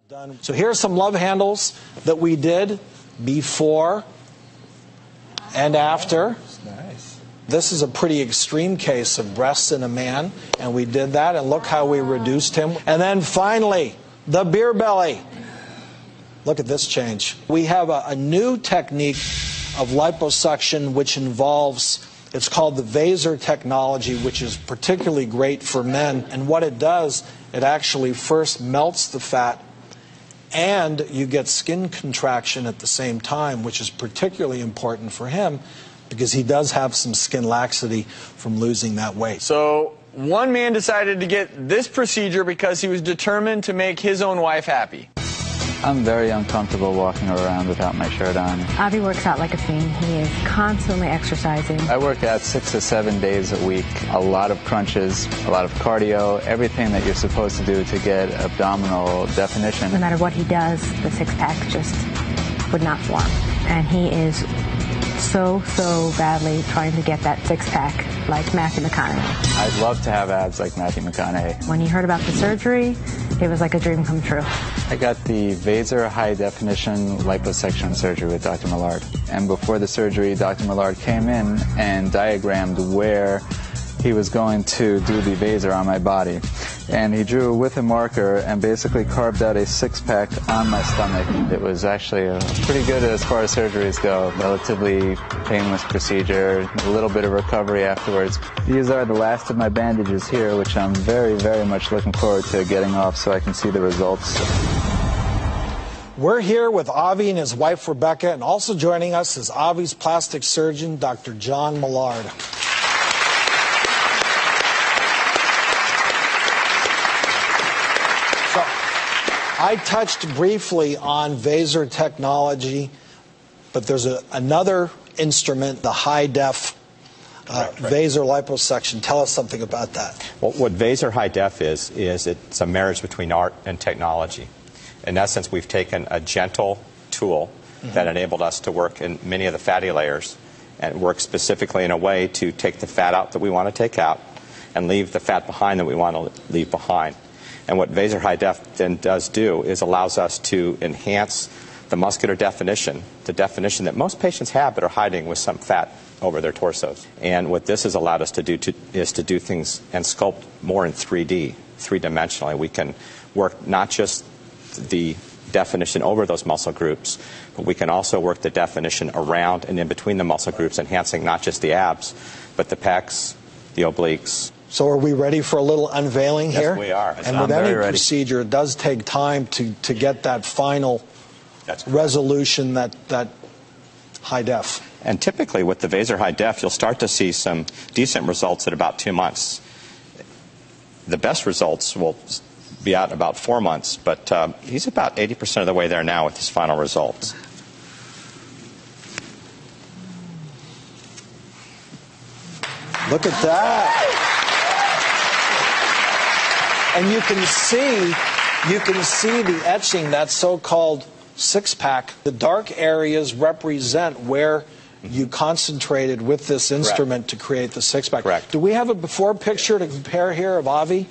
Done. So here are some love handles that we did before and after. Nice. This is a pretty extreme case of breasts in a man, and we did that, and look how we reduced him. And then finally, the beer belly. Look at this change. We have a new technique of liposuction which involves, it's called the VASER technology, which is particularly great for men. And what it does, it actually first melts the fat, and you get skin contraction at the same time, which is particularly important for him because he does have some skin laxity from losing that weight. So one man decided to get this procedure because he was determined to make his own wife happy. I'm very uncomfortable walking around without my shirt on. Avi works out like a fiend. He is constantly exercising. I work out 6 to 7 days a week. A lot of crunches, a lot of cardio, everything that you're supposed to do to get abdominal definition. No matter what he does, the six-pack just would not form. And he is so badly trying to get that six-pack like Matthew McConaughey. I'd love to have abs like Matthew McConaughey. When he heard about the surgery, it was like a dream come true. I got the VASER high-definition liposuction surgery with Dr. Millard. And before the surgery, Dr. Millard came in and diagrammed where he was going to do the VASER on my body. And he drew with a marker and basically carved out a six-pack on my stomach. It was actually pretty good as far as surgeries go. Relatively painless procedure, a little bit of recovery afterwards. These are the last of my bandages here, which I'm very much looking forward to getting off so I can see the results. We're here with Avi and his wife Rebecca, and also joining us is Avi's plastic surgeon, Dr. John Millard. So, I touched briefly on VASER technology, but there's another instrument, the high-def VASER liposuction. Tell us something about that. Well, what VASER high def is it's a marriage between art and technology. In essence, we've taken a gentle tool that enabled us to work in many of the fatty layers and work specifically in a way to take the fat out that we want to take out and leave the fat behind that we want to leave behind. And what VASER high def then does do is allows us to enhance the muscular definition, the definition that most patients have but are hiding with some fat over their torsos. And what this has allowed us to do is to do things and sculpt more in 3D, three-dimensionally. We can work not just the definition over those muscle groups, but we can also work the definition around and in between the muscle groups, enhancing not just the abs, but the pecs, the obliques. So are we ready for a little unveiling here? Yes, we are. And with any procedure, it does take time to get that final resolution, that high def. And typically with the VASER high def, you'll start to see some decent results at about 2 months. The best results will be out about 4 months, but he's about 80% of the way there now with his final results. Look at that. And you can see the etching, that so-called six-pack. The dark areas represent where you concentrated with this instrument to create the six-pack. Correct. Do we have a before picture to compare here of Avi?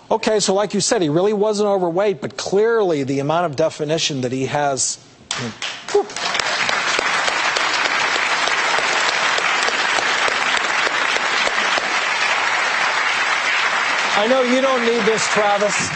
Okay, so like you said, he really wasn't overweight, but clearly the amount of definition that he has. I know you don't need this, Travis.